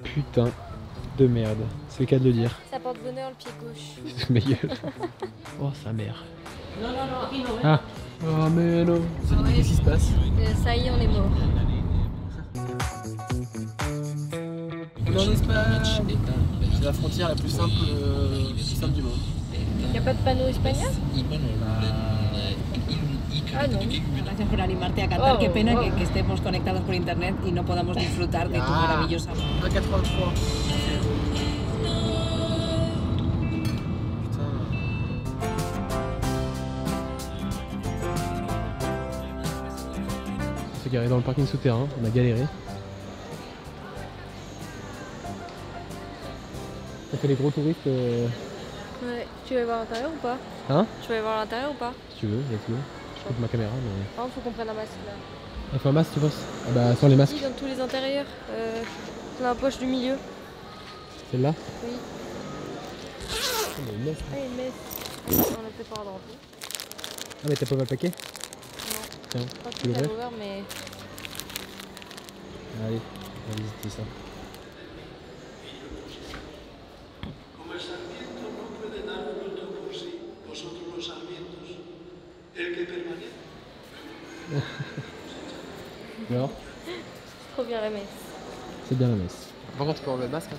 Putain de merde, c'est le cas de le dire. Ça porte bonheur le pied gauche. Ma gueule. Oh sa mère. Ah. Oh mais non. Qu'est-ce qui se passe? Ça y est, on est mort. Dans l'Espagne. C'est la frontière la plus simple du monde. Il n'y a pas de panneau espagnol? Ah non. Gracias por animarte a cantar. Qué pena que estemos conectados por internet y no podamos disfrutar de tu maravillosa. 1,83. On s'est garé dans le parking souterrain, on a galéré. Ça fait les gros touristes. Ouais. Tu vas voir l'intérieur ou pas? Hein? Tu vas voir l'intérieur ou pas? Si tu veux, let's go. Je coupe ma caméra mais. Par contre, faut qu'on prenne un masque là. Il faut un masque tu penses? Ah bah sans les masques. Si, dans tous les intérieurs. Dans la poche du milieu. Celle-là? Oui. Oh, mais une messe. Ah, une messe. On a peut-être pas ordre. Ah mais t'as pas mal paquet? Non. Tiens, Pas tu tout l'ouvres? à l'ouvert, mais. Allez, on va visiter ça. Como el sarmiento no puede dar fruto por sí, vosotros los sarmientos, el que permanece. Alors, C'est trop bien la messe. c'est bien la messe. Par contre, tu peux enlever le masque. Hein.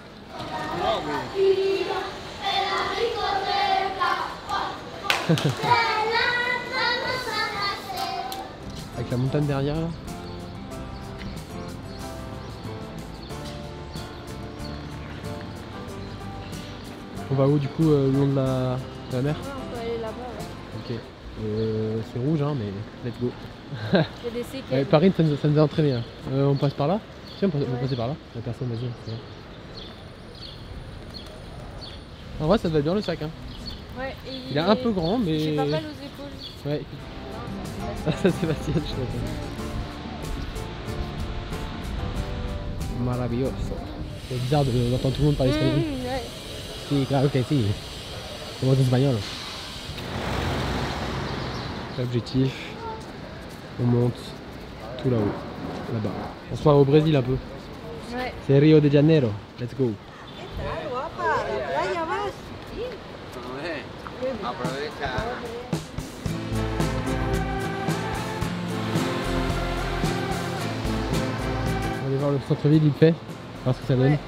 Avec la montagne derrière là. On va où du coup le long de la mer? Ouais, on peut aller là-bas, ouais. Ok. C'est rouge hein mais let's go. Il y a des séquelles. Ouais, Paris ça nous a entraîné. Hein. On passe par là? Si on peut passer par là. La personne vas-y. C'est bon. En vrai ça te va bien le sac hein. Ouais, et Il est un peu grand mais. J'ai pas mal aux épaules. Ouais. Ah ça Sébastien, je sais pas. Maravilloso. C'est bizarre d'entendre tout le monde parler espagnol. Ouais. Si, claro que si. C'est mon espagnol. L'objectif, on monte tout là-haut, là-bas. On se croit au Brésil un peu. Ouais. C'est Rio de Janeiro. Let's go. On va aller voir le centre-ville vite fait, voir ce que ça donne. Ouais.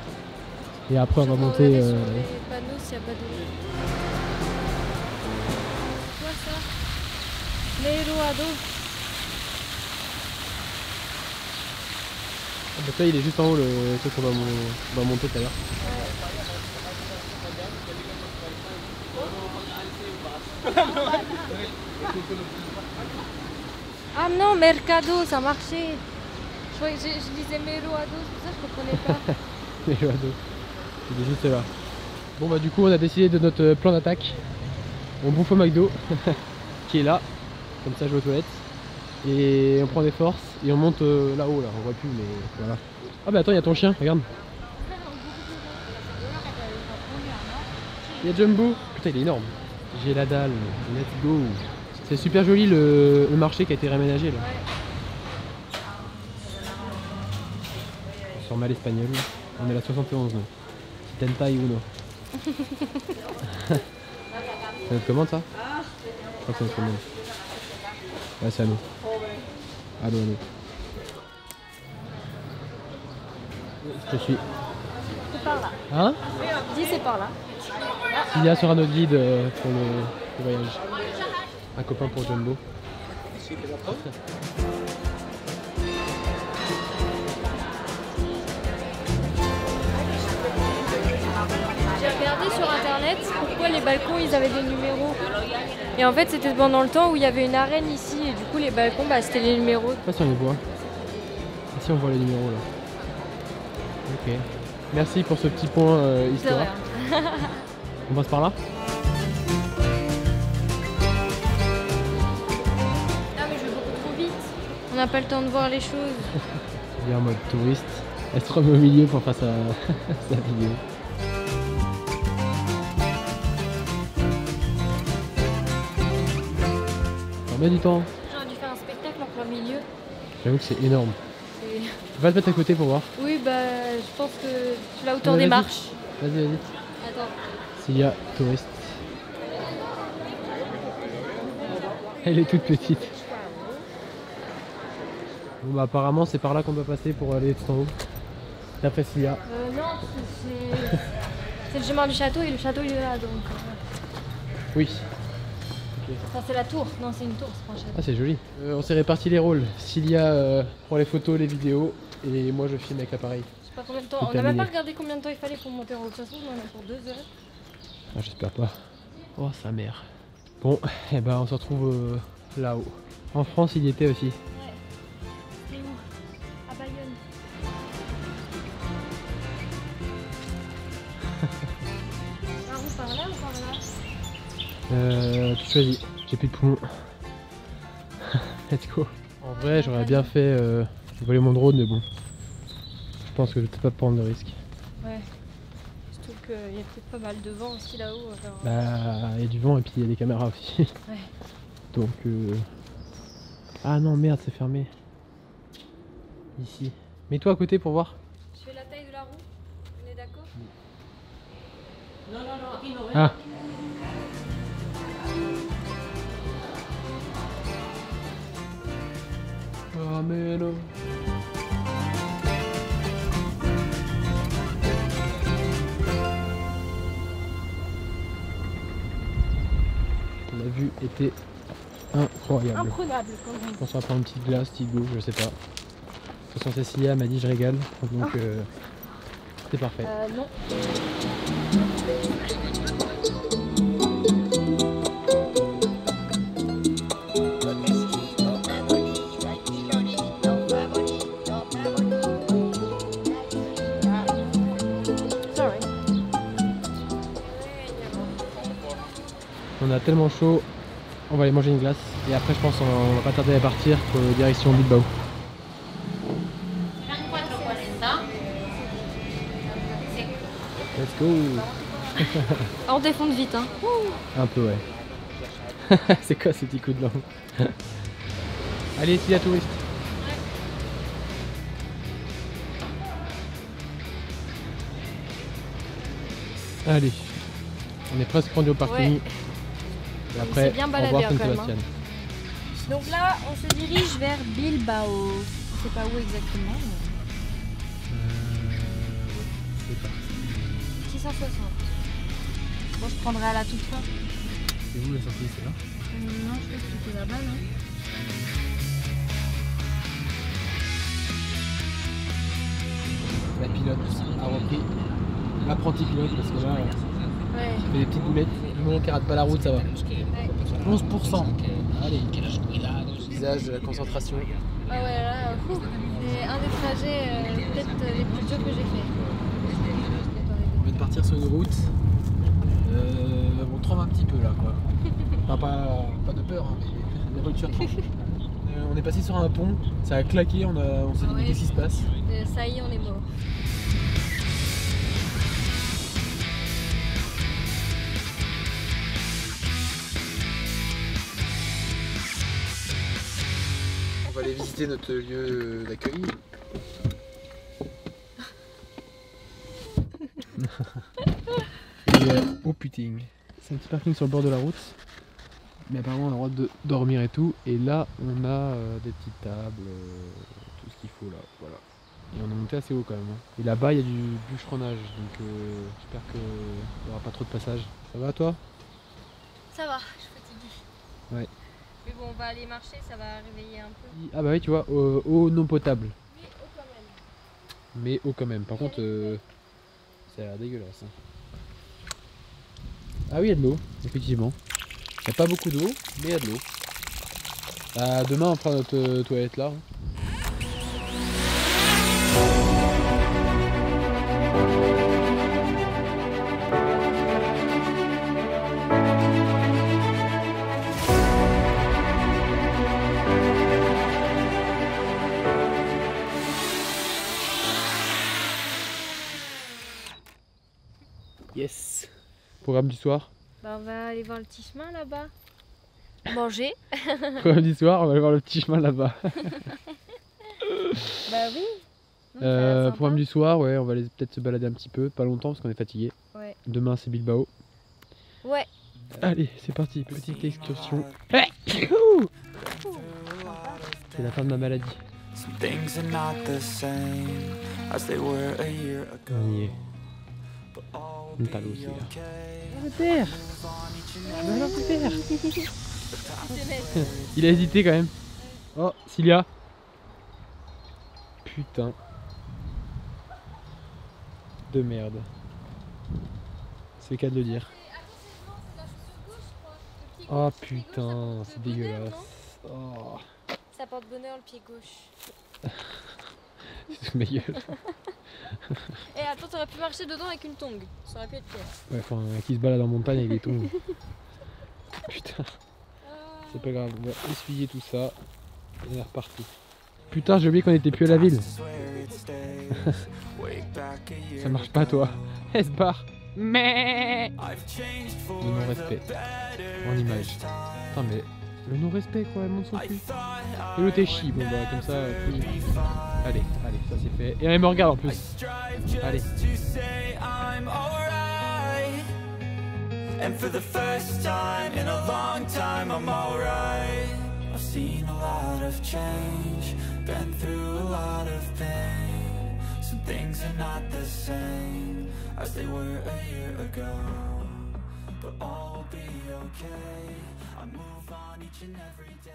Et après on va monter. Sur les panneaux s'il n'y a pas de. C'est quoi ça? Meruado. Ah bah ça il est juste en haut le truc qu'on va monter tout à l'heure. Ah non, Mercado, ça marchait. Je disais Meruado, c'est pour ça que je comprenais pas. Meruado. Il est juste là. Bon bah du coup on a décidé de notre plan d'attaque. On bouffe au McDo qui est là, comme ça je vais aux toilettes. Et on prend des forces et on monte là-haut là, on voit plus mais voilà. Ah bah attends il y a ton chien, regarde. Il y a Jumbo. Putain il est énorme. J'ai la dalle, let's go. C'est super joli le marché qui a été réaménagé là. Sur mal espagnol, on est à la 71 nous. Tenta y uno. C'est notre commande ça? Je crois que c'est notre commande. Ouais c'est à nous. À nous, à nous. Je te suis. C'est par là. Hein? Dis c'est par là. S'il sera notre guide pour le voyage. Un copain pour Jumbo. J'ai regardé sur internet pourquoi les balcons ils avaient des numéros. Et en fait c'était pendant le temps où il y avait une arène ici et du coup les balcons bah, c'était les numéros. Je sais pas si on les voit. Ici on voit les numéros là. Ok. Merci pour ce petit point histoire. On passe par là? Ah mais je vais beaucoup trop vite. On n'a pas le temps de voir les choses. Il est en mode touriste. Elle se remet au milieu pour faire sa vidéo. Ça met du temps. J'aurais dû faire un spectacle en plein milieu. J'avoue que c'est énorme. C'est Tu vas te mettre à côté pour voir. Oui, bah je pense que tu la hauteur Ouais, des vas-y. marches. Vas-y, vas-y. Attends. S'il y a touriste. Elle est toute petite. Bon bah apparemment c'est par là qu'on doit passer pour aller tout en haut. D'après Cilia. Non, c'est le chemin du château et le château il est là donc. Oui. Ça c'est la tour. Non, c'est une tour, c'est pas un château. Ah c'est joli. On s'est réparti les rôles. Cilia prend les photos, les vidéos et moi je filme avec l'appareil. Je sais pas combien de temps. C'est On n'a même terminé. pas regardé combien de temps il fallait pour monter en haut. De toute façon, on en a pour 2 heures. Ah, j'espère pas. Oh sa mère. Bon, et ben on se retrouve là-haut. En France il y était aussi. C'est où? À Bayonne. Par où? Par là ou par là? Tu choisis. J'ai plus de poumons. Let's go. En vrai j'aurais bien fait voler mon drone mais bon. Je pense que je peux pas prendre de risque. Ouais. Surtout qu'il y a peut-être pas mal de vent aussi là-haut. Alors... Bah il y a du vent et puis il y a des caméras aussi. Ouais. Donc ah non merde c'est fermé. Ici. Mets-toi à côté pour voir. Je fais la taille de la roue. On est d'accord? Ah. Oh mais non. La vue était incroyable. Imprenable quand même. Je pense qu'on va prendre une petite glace, petit go, je sais pas. De toute façon Cécilia m'a dit je régale, donc c'est parfait. Non. Sorry. On a tellement chaud, on va aller manger une glace et après je pense on va pas tarder à partir pour direction Bilbao. Let's go. Ah, on défonce vite hein. Un peu ouais. C'est quoi ces petits coups de langue? Allez ici la touriste. Allez, on est presque rendu au parking. Ouais. Et après, s'est bien au baladé, revoir hein, quand même, Saint-Sébastien. Donc là, on se dirige vers Bilbao. Je sais pas où exactement. C'est pas. 660. Moi, je prendrai à la toute fin. C'est où la sortie, c'est là? Non, je pense que c'était là-bas, non? La pilote a repris. L'apprenti pilote parce que là, Ouais. il fait des petites boulettes. Du moment qu'il rate pas la route, ça va. 11%. Allez. Visage de la concentration. Ah ouais, là, c'est un des trajets peut-être les plus durs que j'ai fait. On vient de partir sur une route. On tremble un petit peu là quoi. Enfin, pas de peur, hein, mais la voiture tremble. On est passé sur un pont, ça a claqué, on s'est dit Ouais. qu'est-ce qui se passe. Ça y est, on est mort. On va aller visiter notre lieu d'accueil. Oh putain, c'est un petit parking sur le bord de la route. Mais apparemment on a le droit de dormir et tout. Et là on a des petites tables, tout ce qu'il faut là, voilà. Et on est monté assez haut quand même. Hein. Et là-bas il y a du bûcheronnage, donc j'espère qu'il n'y aura pas trop de passage. Ça va toi? Ça va, je suis fatiguée. Ouais. Mais bon, on va aller marcher, ça va réveiller un peu. Ah bah oui tu vois, eau non potable. Mais oh, quand même. Mais eau quand même. Par contre ça a l'air dégueulasse. Hein. Ah oui il y a de l'eau, effectivement. Il n'y a pas beaucoup d'eau, mais il y a de l'eau. Bah, demain on fera notre toilette là. Yes. Programme du soir. Bah, on va aller voir le petit chemin là-bas. Manger. Programme du soir, on va aller voir le petit chemin là-bas. Bah oui. Programme du soir, ouais, on va aller peut-être se balader un petit peu, pas longtemps parce qu'on est fatigué. Ouais. Demain c'est Bilbao. Ouais. Allez, c'est parti, petite excursion. C'est la fin de ma maladie. On y est. Une talo aussi là. Le père. Alors le père. Il a hésité quand même. Oh, Cilia. Putain. De merde. C'est le cas de le dire. Oh putain, c'est dégueulasse. Oh. Ça porte bonheur le pied gauche. C'est sous ma gueule. Et attends, t'aurais pu marcher dedans avec une tongue. Ça aurait pu être pire. Ouais, enfin, qui se balade en montagne avec des tongs. Putain. C'est pas grave, on va essuyer tout ça. Et on est reparti. Putain, j'ai oublié qu'on était plus à la ville. Ça marche pas, toi. Elle se barre. Mais le non-respect en image. Putain, mais le non-respect quoi, elle monte son cul. Et l'autre est chi, bon bah comme ça. Allez, allez, ça c'est fait. Et elle me regarde en plus. Allez. And for the first time in a long time I'm alright. I've seen a lot of change, been through a lot of pain. Some things are not the same as they were a year ago, but all will be okay. I move on each and every day.